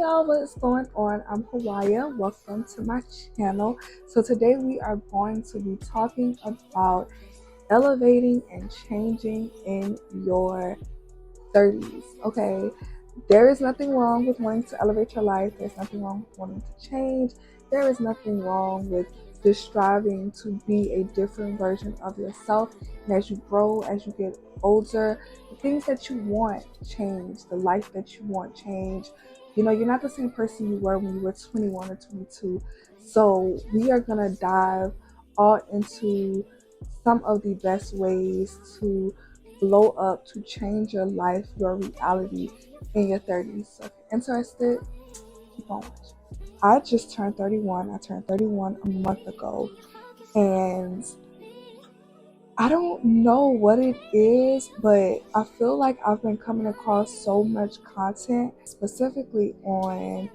y'all, what's going on? I'm Hawaya. Welcome to my channel. So today we are going to be talking about elevating and changing in your 30s. Okay, there is nothing wrong with wanting to elevate your life. There's nothing wrong with wanting to change. There is nothing wrong with just striving to be a different version of yourself. And as you grow, as you get older, the things that you want change, the life that you want change. You know, you're not the same person you were when you were 21 or 22. So we are going to dive all into some of the best ways to blow up, to change your life, your reality in your 30s. So if you're interested, keep on watching. I just turned 31. I turned 31 a month ago. And I don't know what it is, but I feel like I've been coming across so much content, specifically on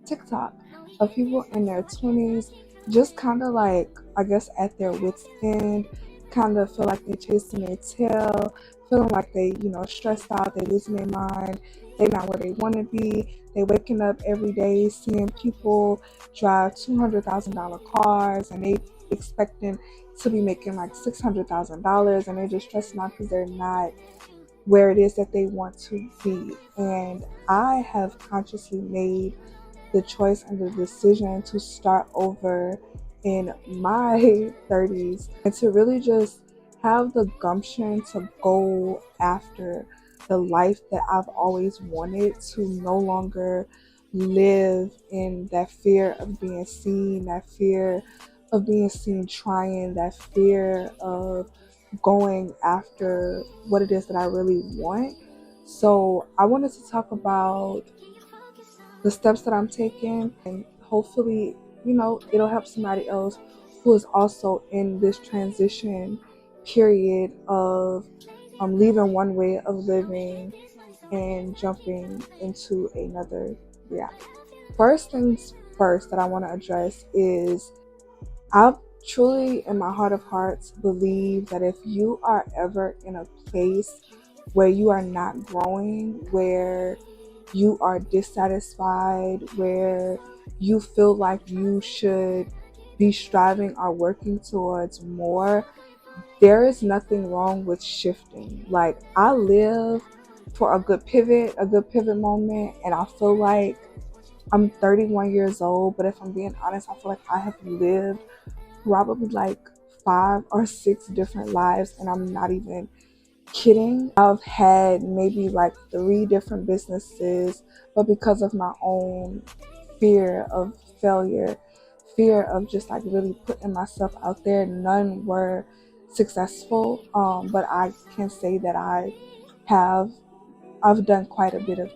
TikTok, of people in their 20s just kind of like, I guess, at their wits' end, kind of feel like they're chasing their tail, feeling like they, stressed out, they losing their mind, they not where they want to be. They waking up every day seeing people drive $200,000 cars and they expecting to be making like $600,000, and they're just stressing out because they're not where it is that they want to be. And I have consciously made the choice and the decision to start over in my 30s and to really just have the gumption to go after the life that I've always wanted, to no longer live in that fear of being seen, that fear of being seen trying, that fear of going after what it is that I really want. So I wanted to talk about the steps that I'm taking, and hopefully, it'll help somebody else who is also in this transition period of leaving one way of living and jumping into another reality. First things first that I want to address is I truly, in my heart of hearts, believe that if you are ever in a place where you are not growing, where you are dissatisfied, where you feel like you should be striving or working towards more, there is nothing wrong with shifting. Like, I live for a good pivot moment, and I feel like I'm 31 years old, but if I'm being honest, I feel like I have lived probably like 5 or 6 different lives, and I'm not even kidding. I've had maybe like 3 different businesses, but because of my own fear of failure, fear of just like really putting myself out there, none were successful. But I can say that I've done quite a bit of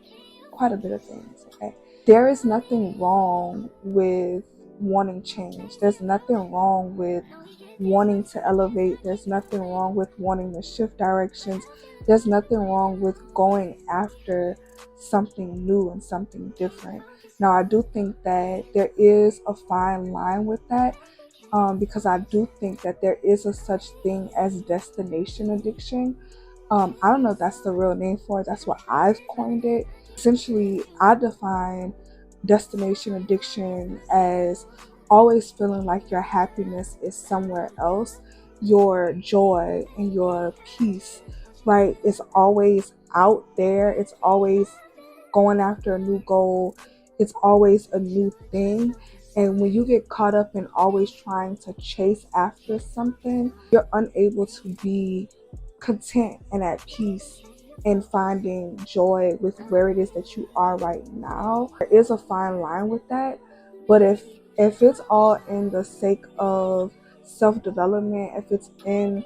things. Okay, there is nothing wrong with wanting change. There's nothing wrong with wanting to elevate. There's nothing wrong with wanting to shift directions. There's nothing wrong with going after something new and something different. Now, I do think that there is a fine line with that, because I do think that there is a such thing as destination addiction. I don't know if that's the real name for it. That's what I've coined it. Essentially, I define destination addiction as always feeling like your happiness is somewhere else. Your joy and your peace, right, is always out there. It's always going after a new goal. It's always a new thing. And when you get caught up in always trying to chase after something, you're unable to be content and at peace and finding joy with where it is that you are right now. There is a fine line with that, but if it's all in the sake of self-development, if it's in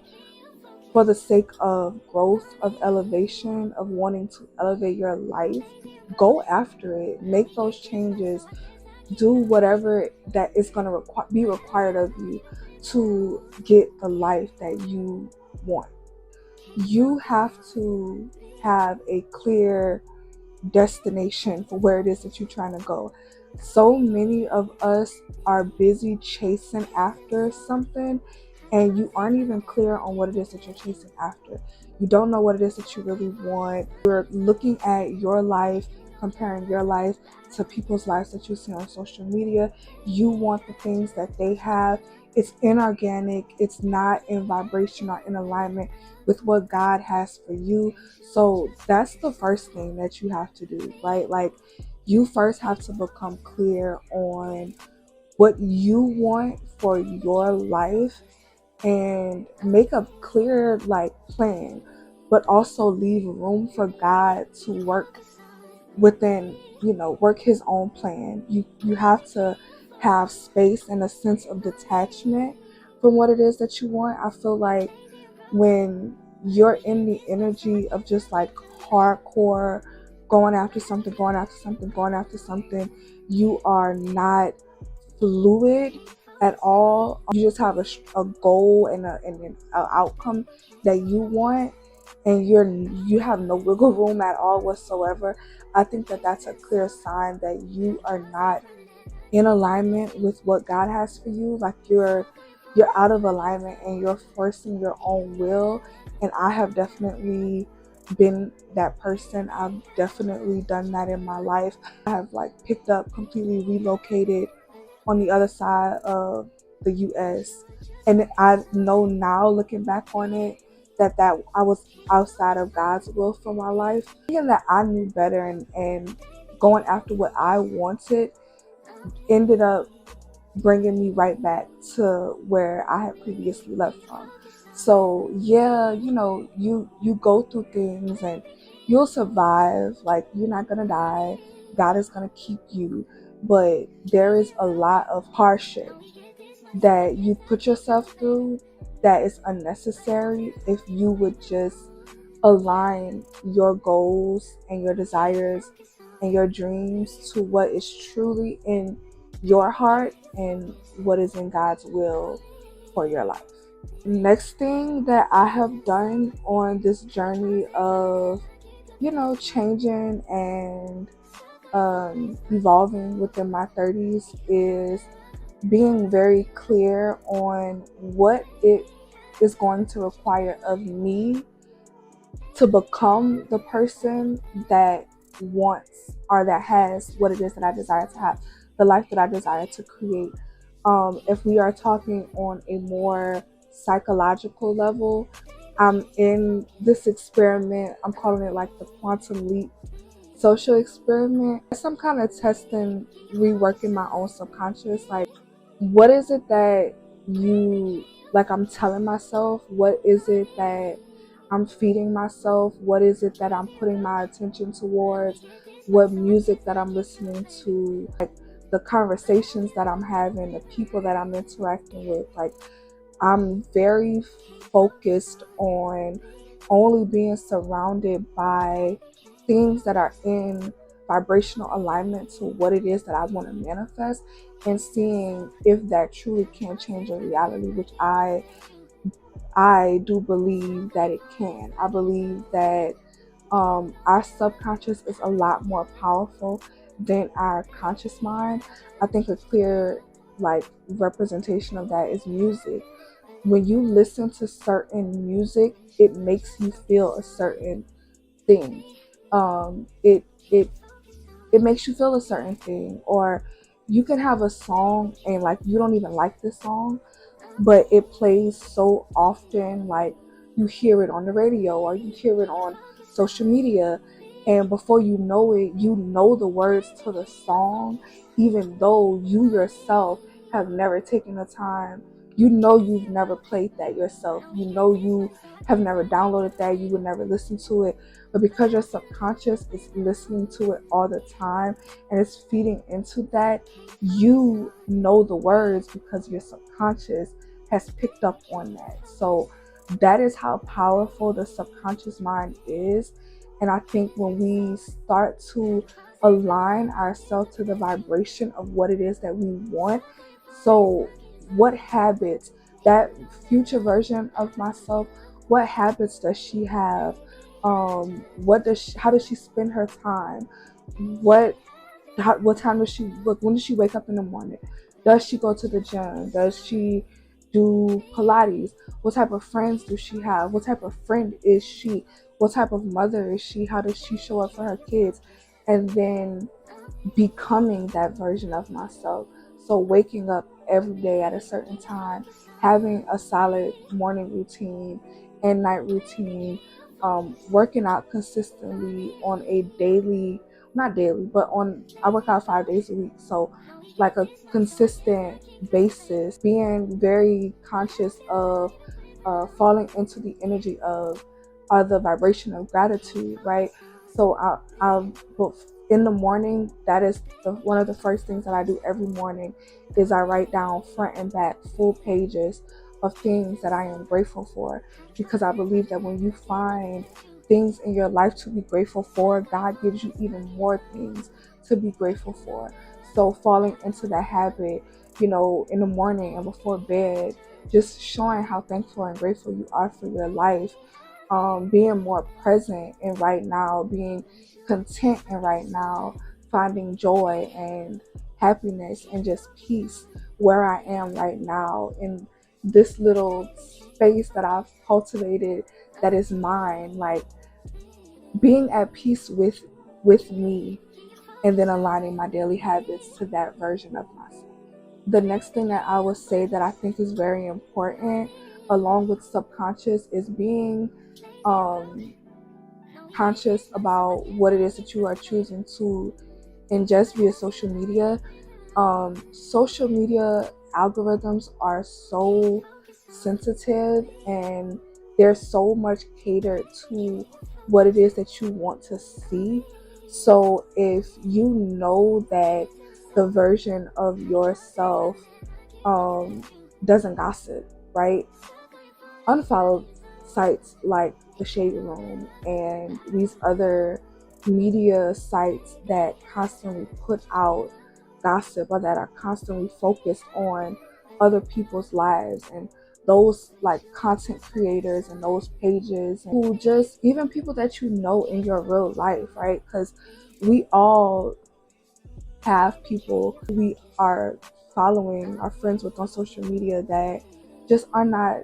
for the sake of growth, of elevation, of wanting to elevate your life, go after it. Make those changes. Do whatever that is going to be required of you to get the life that you want. You have to have a clear destination for where it is that you're trying to go. So many of us are busy chasing after something, and you aren't even clear on what it is that you're chasing after. You don't know what it is that you really want. You're looking at your life comparing your life to people's lives that you see on social media. You want the things that they have. It's inorganic, it's not in vibration or in alignment with what God has for you. So that's the first thing that you have to do, right? Like, you first have to become clear on what you want for your life and make a clear like plan, but also leave room for God to work within, work his own plan. You have to have space and a sense of detachment from what it is that you want. I feel like when you're in the energy of just like hardcore going after something, going after something, going after something, you are not fluid at all. You just have a goal and an outcome that you want, and you have no wiggle room at all whatsoever. I think that that's a clear sign that you are not in alignment with what God has for you. Like, you're out of alignment and you're forcing your own will. And I have definitely been that person. I've definitely done that in my life. I have like picked up, completely relocated on the other side of the US. And I know now, looking back on it, that I was outside of God's will for my life. Thinking that I knew better and going after what I wanted ended up bringing me right back to where I had previously left from. So yeah, you go through things and you'll survive. Like, you're not gonna die. God is gonna keep you. But there is a lot of hardship that you put yourself through that is unnecessary if you would just align your goals and your desires and your dreams to what is truly in your heart and what is in God's will for your life. Next thing that I have done on this journey of, changing and evolving within my 30s is being very clear on what it is going to require of me to become the person that wants or that has what it is that I desire to have, the life that I desire to create. If we are talking on a more psychological level, I'm in this experiment. I'm calling it like the quantum leap social experiment. Some kind of testing, reworking my own subconscious. Like, what is it that I'm telling myself? What is it that I'm feeding myself? What is it that I'm putting my attention towards? What music that I'm listening to? Like, the conversations that I'm having, the people that I'm interacting with. Like, I'm very focused on only being surrounded by things that are in vibrational alignment to what it is that I want to manifest, and seeing if that truly can change a reality, which I do believe that it can. I believe that our subconscious is a lot more powerful than our conscious mind. I think a clear representation of that is music. When you listen to certain music, it makes you feel a certain thing. It makes you feel a certain thing. Or you can have a song and like you don't even like this song, but it plays so often, like you hear it on the radio or you hear it on social media, and before you know it, you know the words to the song, even though you yourself have never taken the time. You've never played that yourself. You have never downloaded that. You would never listen to it. But because your subconscious is listening to it all the time and it's feeding into that, you know the words because your subconscious has picked up on that. So that is how powerful the subconscious mind is. And I think when we start to align ourselves to the vibration of what it is that we want, so what habits, that future version of myself, what habits does she have? How does she spend her time? What time does she look? When does she wake up in the morning? Does she go to the gym? Does she do Pilates? What type of friends does she have? What type of friend is she? What type of mother is she? How does she show up for her kids? and then becoming that version of myself. So waking up every day at a certain time, having a solid morning routine and night routine, working out consistently on a daily, not daily, but on, I work out 5 days a week. So like a consistent basis, being very conscious of falling into the energy of the vibration of gratitude, right? So but in the morning, that is one of the first things that I do every morning is I write down front and back full pages of things that I am grateful for, because I believe that when you find things in your life to be grateful for, God gives you even more things to be grateful for. So falling into that habit, in the morning and before bed, just showing how thankful and grateful you are for your life, being more present in right now, being content in right now, finding joy and happiness and just peace where I am right now in this little space that I've cultivated that is mine, like being at peace with me, and then aligning my daily habits to that version of myself. The next thing that I would say that I think is very important, along with subconscious, is being um, conscious about what it is that you are choosing to ingest via social media. Social media algorithms are so sensitive, and they're so much catered to what it is that you want to see. So if you know that the version of yourself um, doesn't gossip, right? Unfollow sites like the Shade Room and these other media sites that constantly put out gossip or that are constantly focused on other people's lives, and those like content creators and those pages who just, even people that you know in your real life, right? Because we all have people we are following, our friends with on social media that just are not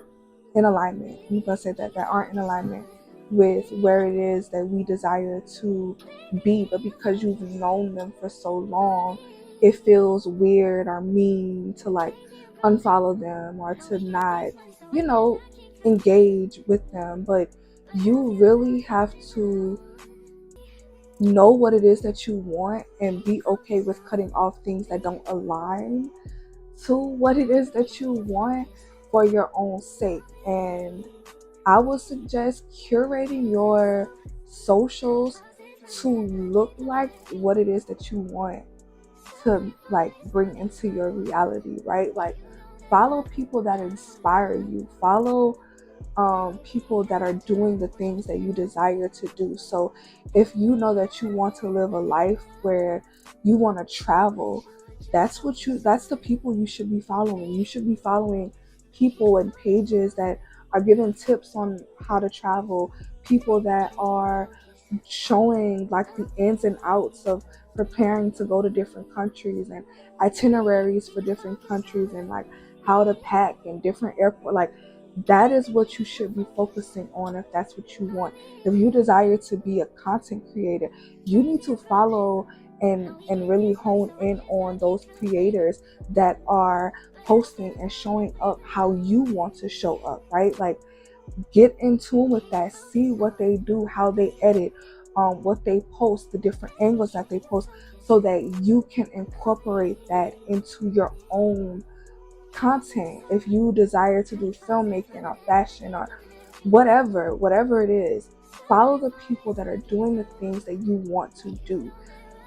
in alignment. You must say that aren't in alignment with where it is that we desire to be. But because you've known them for so long, it feels weird or mean to like unfollow them or to not, you know, engage with them. But you really have to know what it is that you want and be okay with cutting off things that don't align to what it is that you want for your own sake. And I would suggest curating your socials to look like what it is that you want to like bring into your reality, right? Like follow people that inspire you. Follow people that are doing the things that you desire to do. So if you know that you want to live a life where you want to travel, that's the people you should be following. You should be following people and pages that are giving tips on how to travel, people that are showing like the ins and outs of preparing to go to different countries and itineraries for different countries and like how to pack in different airport. Like that is what you should be focusing on if that's what you want. If you desire to be a content creator, you need to follow and really hone in on those creators that are posting and showing up how you want to show up, right? Like get in tune with that, see what they do, how they edit, what they post, the different angles that they post, so that you can incorporate that into your own content. If you desire to do filmmaking or fashion or whatever it is, follow the people that are doing the things that you want to do,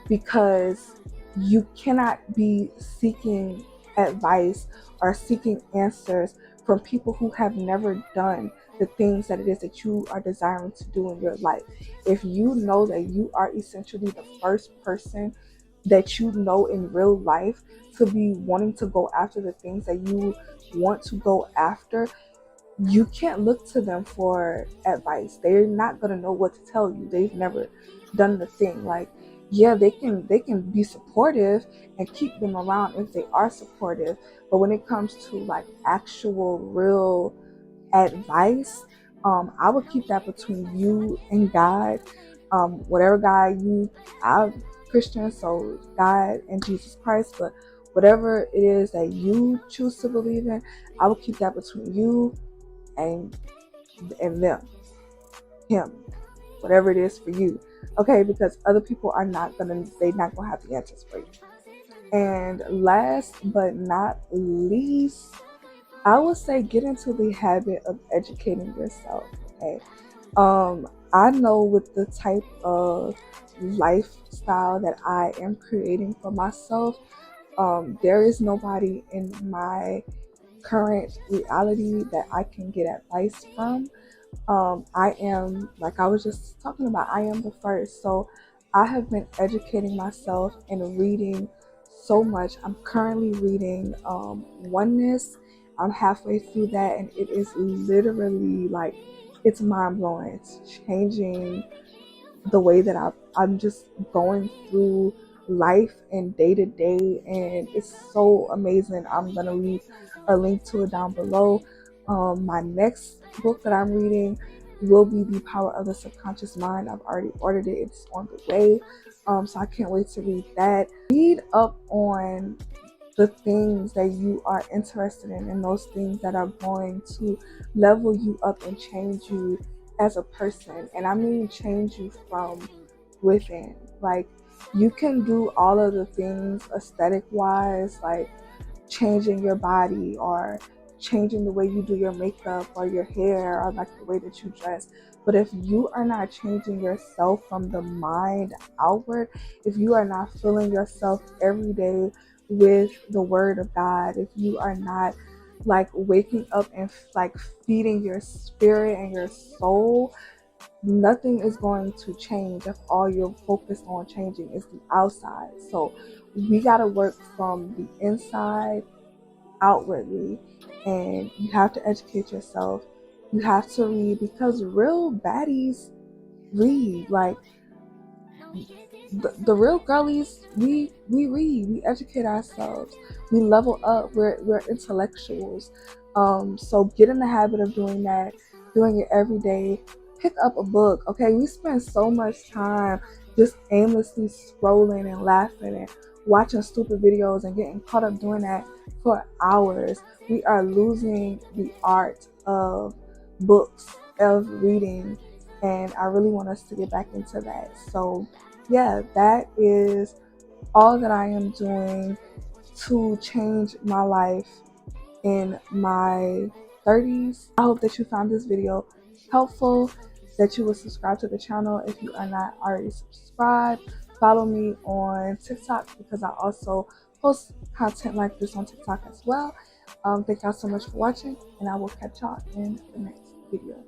because you cannot be seeking advice or seeking answers from people who have never done the things that it is that you are desiring to do in your life. If you know that you are essentially the first person that you know in real life to be wanting to go after the things that you want to go after, you can't look to them for advice. They're not going to know what to tell you. They've never done the thing. Like, yeah, they can be supportive and keep them around if they are supportive, but when it comes to like actual real advice, I would keep that between you and God. Whatever God I'm Christian, so God and Jesus Christ, but whatever it is that you choose to believe in, I will keep that between you and them, him, whatever it is for you. Okay, because other people are they're not gonna have the answers for you. And last but not least, I would say get into the habit of educating yourself. Okay. I know with the type of lifestyle that I am creating for myself, there is nobody in my current reality that I can get advice from. I am, like I was just talking about, I am the first. So I have been educating myself and reading so much. I'm currently reading Oneness. I'm halfway through that, and it is literally like, it's mind blowing. It's changing the way that I'm just going through life and day to day, and it's so amazing. I'm gonna leave a link to it down below. My next book that I'm reading will be The Power of the Subconscious Mind. I've already ordered it, it's on the way. So I can't wait to read that. Read up on the things that you are interested in, and those things that are going to level you up and change you as a person. And I mean change you from within. Like, you can do all of the things aesthetic wise, like changing your body or changing the way you do your makeup or your hair or like the way that you dress. But if you are not changing yourself from the mind outward, if you are not filling yourself every day with the word of God, if you are not like waking up and like feeding your spirit and your soul, nothing is going to change if all you're focused on changing is the outside. So we got to work from the inside outwardly, and you have to educate yourself. You have to read, because real baddies read. Like, the real girlies, we read, we educate ourselves, we level up, we're intellectuals. So get in the habit of doing that, doing it every day. Pick up a book. Okay, we spend so much time just aimlessly scrolling and laughing and watching stupid videos and getting caught up doing that for hours. We are losing the art of books, of reading, and I really want us to get back into that. So yeah, that is all that I am doing to change my life in my 30s. I hope that you found this video helpful, that you will subscribe to the channel if you are not already subscribed. Follow me on TikTok, because I also post content like this on TikTok as well. Thank y'all so much for watching, and I will catch y'all in the next video.